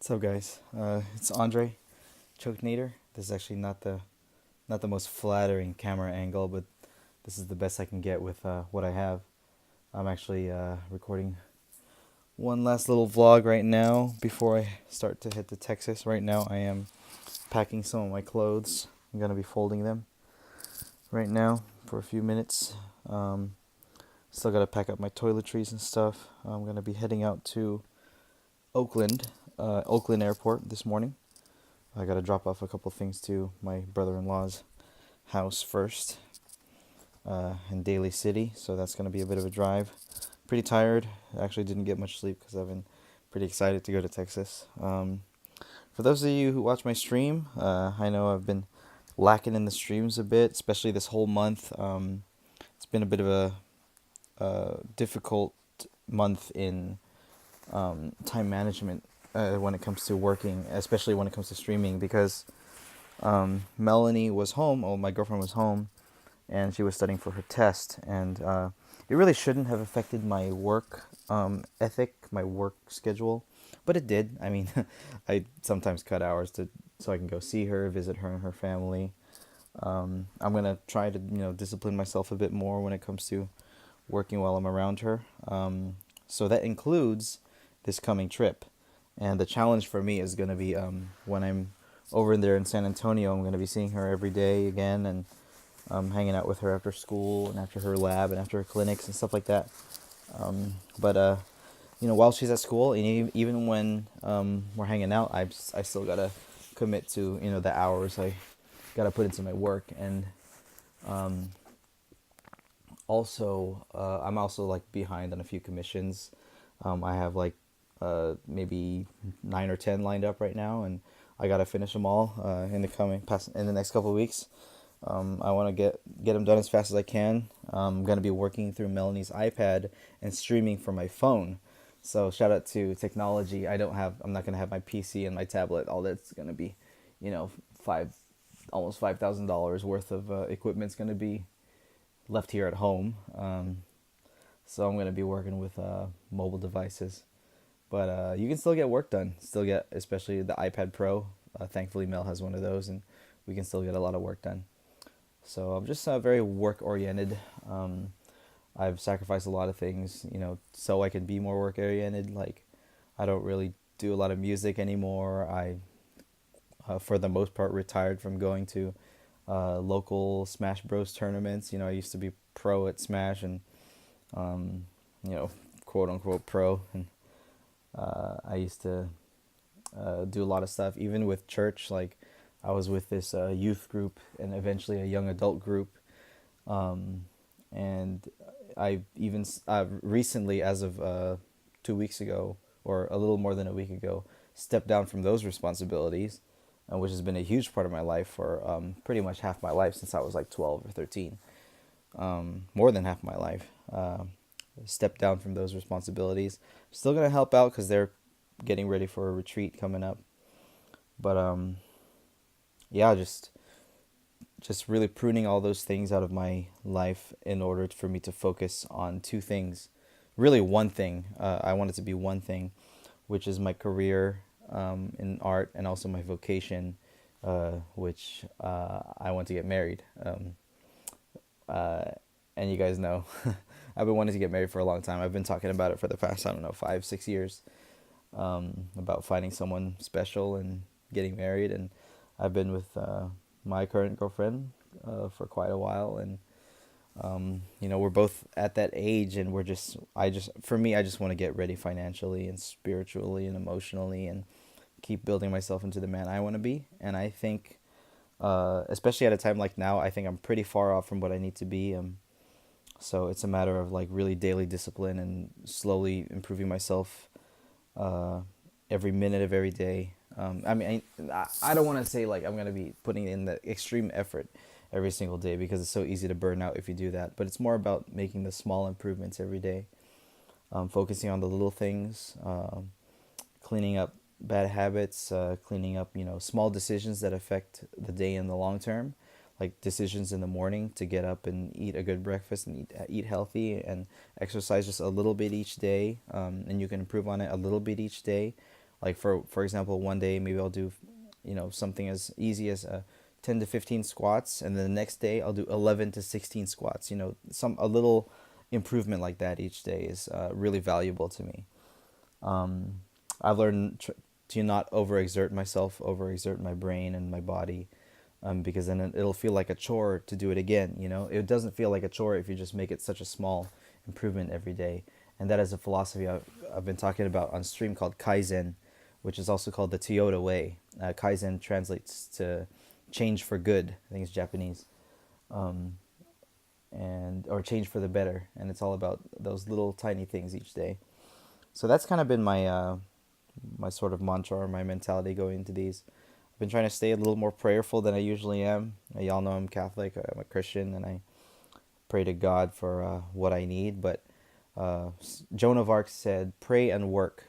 What's up, guys? It's Andre Choknader. This is actually not the most flattering camera angle, but this is the best I can get with what I have. I'm actually recording one last little vlog right now before I start to head to Texas. Right now, I am packing some of my clothes. I'm gonna be folding them right now for a few minutes. Um, Still gotta pack up my toiletries and stuff. I'm gonna be heading out to Oakland, Oakland Airport this morning. I gotta drop off a couple things to my brother-in-law's house first, in Daly City, so that's gonna be a bit of a drive. Pretty tired. I actually didn't get much sleep because I've been pretty excited to go to Texas. For those of you who watch my stream, I know I've been lacking in the streams a bit, especially this whole month. It's been a bit of a difficult month in time management when it comes to working, especially when it comes to streaming, because Melanie was home. Oh, my girlfriend was home, and she was studying for her test, and it really shouldn't have affected my work ethic, my work schedule, but it did. I mean, I sometimes cut hours to so I can go see her, visit her and her family. I'm gonna try to discipline myself a bit more when it comes to working while I'm around her. So that includes this coming trip. And the challenge for me is going to be when I'm over there in San Antonio, I'm going to be seeing her every day again and hanging out with her after school and after her lab and after her clinics and stuff like that. But while she's at school, and even when we're hanging out, I still got to commit to, the hours I got to put into my work. And um, also, I'm also like behind on a few commissions. I have like maybe 9 or 10 lined up right now, and I gotta finish them all in the next couple of weeks. I want to get them done as fast as I can. I'm gonna be working through Melanie's iPad and streaming from my phone. So shout out to technology. I'm not gonna have my PC and my tablet. All that's gonna be, you know, five almost $5,000 worth of equipment's gonna be left here at home. So I'm gonna be working with mobile devices. But you can still get work done. Still get, especially the iPad Pro. Thankfully, Mel has one of those, and we can still get a lot of work done. So I'm just very work oriented. I've sacrificed a lot of things, so I can be more work oriented. Like, I don't really do a lot of music anymore. For the most part, retired from going to local Smash Bros tournaments. I used to be pro at Smash and, um, quote unquote pro, and I used to do a lot of stuff, even with church. Like, I was with this youth group and eventually a young adult group. And I even recently, as of 2 weeks ago, or a little more than a week ago, stepped down from those responsibilities, which has been a huge part of my life for pretty much half my life since I was like 12 or 13. More than half my life. Stepped down from those responsibilities. Still gonna help out because they're getting ready for a retreat coming up. But yeah, just really pruning all those things out of my life in order for me to focus on two things. Really, one thing. I want it to be one thing, which is my career in art, and also my vocation, which I want to get married. Uh, and you guys know, I've been wanting to get married for a long time. I've been talking about it for the past, I don't know, 5, 6 years, about finding someone special and getting married. And I've been with my current girlfriend for quite a while, and we're both at that age, and for me, I just want to get ready financially and spiritually and emotionally, and keep building myself into the man I want to be. And I think, especially at a time like now, I think I'm pretty far off from what I need to be. So it's a matter of like really daily discipline and slowly improving myself every minute of every day. I don't want to say like I'm going to be putting in the extreme effort every single day, because it's so easy to burn out if you do that. But it's more about making the small improvements every day, focusing on the little things, cleaning up bad habits, cleaning up, small decisions that affect the day in the long term, like decisions in the morning to get up and eat a good breakfast and eat healthy and exercise just a little bit each day, and you can improve on it a little bit each day, Like for example, one day maybe I'll do, something as easy as 10 to 15 squats, and then the next day I'll do 11 to 16 squats. A little improvement like that each day is really valuable to me. Um, I've learned to not overexert myself, overexert my brain and my body, because then it'll feel like a chore to do it again. It doesn't feel like a chore if you just make it such a small improvement every day. And that is a philosophy I've been talking about on stream called Kaizen, which is also called the Toyota way. Kaizen translates to change for good. I think it's Japanese, um, and or change for the better. And it's all about those little tiny things each day. So that's kind of been my sort of mantra or my mentality going into these. I've been trying to stay a little more prayerful than I usually am. Y'all know I'm Catholic. I'm a Christian, and I pray to God for what I need. But Joan of Arc said, "Pray and work."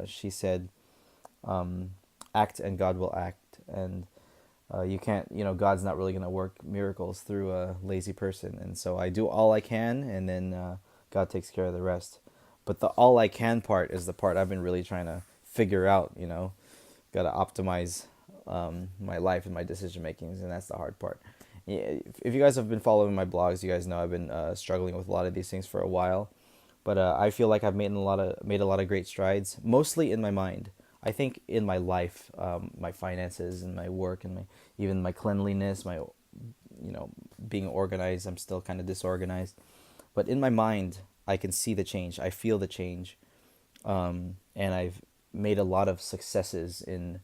She said, um, "Act and God will act." And you can't, God's not really going to work miracles through a lazy person. And so I do all I can, and then God takes care of the rest. But the all I can part is the part I've been really trying to figure out. Got to optimize my life and my decision makings, and that's the hard part. Yeah, if you guys have been following my blogs, you guys know I've been struggling with a lot of these things for a while. But I feel like I've made a lot of great strides, mostly in my mind. I think in my life, my finances and my work and even my cleanliness, my being organized. I'm still kind of disorganized, but in my mind, I can see the change. I feel the change, and I've made a lot of successes in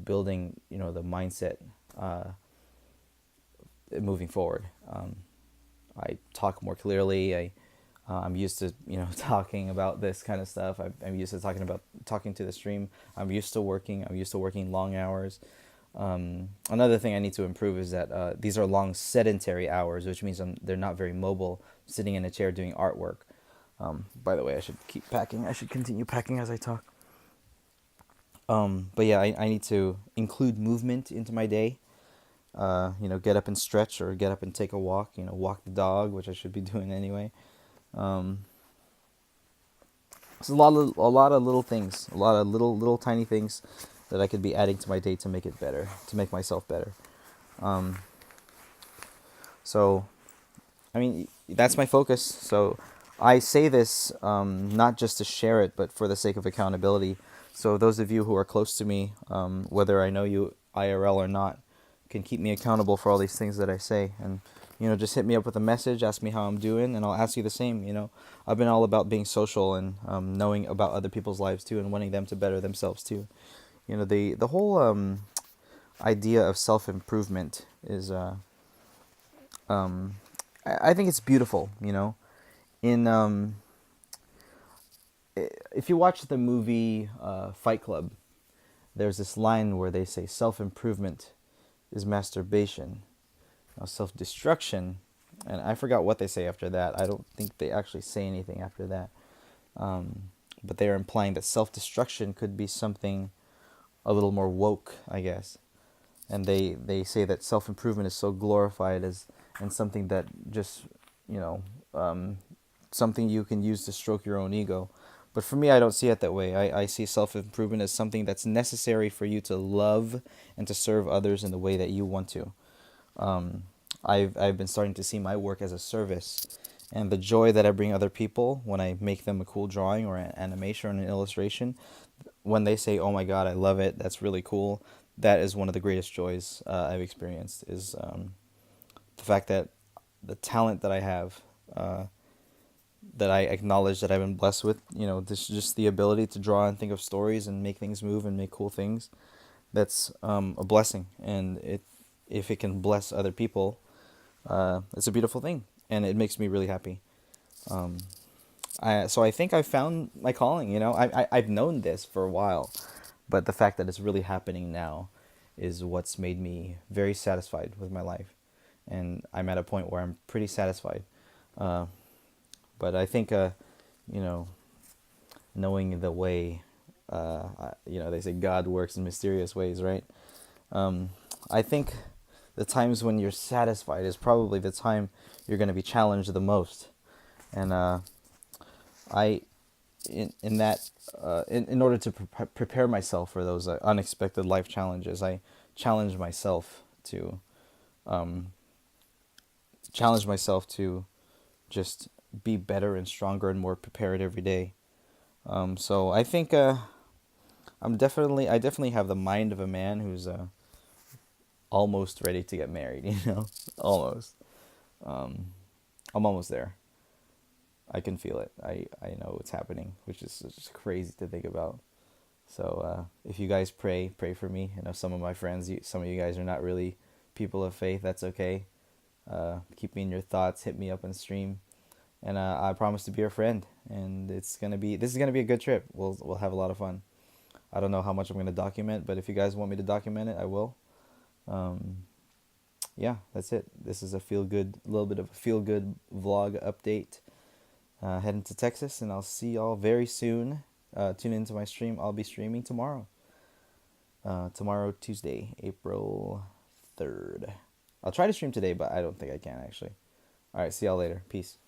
building the mindset uh, moving forward. I talk more clearly. I'm used to talking about this kind of stuff. I'm used to talking to the stream. I'm used to working. I'm used to working long hours. Another thing I need to improve is that these are long sedentary hours, which means they're not very mobile, sitting in a chair doing artwork. By the way, I should keep packing. I should continue packing as I talk. But yeah, I need to include movement into my day. Get up and stretch or get up and take a walk. Walk the dog, which I should be doing anyway. Um, it's a lot of little things, a lot of little tiny things that I could be adding to my day to make it better, to make myself better. Um, so, I mean, that's my focus. So, I say this not just to share it, but for the sake of accountability. So, those of you who are close to me, whether I know you IRL or not, can keep me accountable for all these things that I say. And just hit me up with a message, ask me how I'm doing, and I'll ask you the same. I've been all about being social and knowing about other people's lives too, and wanting them to better themselves too. The whole idea of self improvement is I think it's beautiful. In If you watch the movie Fight Club, there's this line where they say self improvement is masturbation. Now, self destruction, and I forgot what they say after that. I don't think they actually say anything after that. But they are implying that self destruction could be something a little more woke, I guess. And they say that self improvement is so glorified as and something that just you know um, something you can use to stroke your own ego. But for me, I don't see it that way. I see self improvement as something that's necessary for you to love and to serve others in the way that you want to. Um, I've been starting to see my work as a service, and the joy that I bring other people when I make them a cool drawing or an animation or an illustration, when they say, "Oh my God, I love it. That's really cool." That is one of the greatest joys I've experienced. Is the fact that the talent that I have, that I acknowledge that I've been blessed with. This just the ability to draw and think of stories and make things move and make cool things. That's a blessing, and if it can bless other people, it's a beautiful thing, and it makes me really happy. Um, so I think I found my calling. I've known this for a while, but the fact that it's really happening now is what's made me very satisfied with my life, and I'm at a point where I'm pretty satisfied. Uh, but I think, you know, knowing the way, they say God works in mysterious ways, right? Um, I think the times when you're satisfied is probably the time you're going to be challenged the most. And I in that in order to prepare myself for those unexpected life challenges, I challenge myself to um, challenge myself to just be better and stronger and more prepared every day. So I think I definitely have the mind of a man who's almost ready to get married. Almost. Um, I'm almost there. I can feel it. I know it's happening, which is just crazy to think about. So if you guys pray for me. I know some of my friends, some of you guys are not really people of faith. That's okay. Keep me in your thoughts. Hit me up on stream, and I promise to be your friend. And this is gonna be a good trip. We'll have a lot of fun. I don't know how much I'm gonna document, but if you guys want me to document it, I will. Um, yeah, that's it. This is a little bit of a feel good vlog update. Heading to Texas, and I'll see y'all very soon. Tune into my stream. I'll be streaming tomorrow. Tomorrow, Tuesday, April 3rd. I'll try to stream today, but I don't think I can actually. All right, see y'all later. Peace.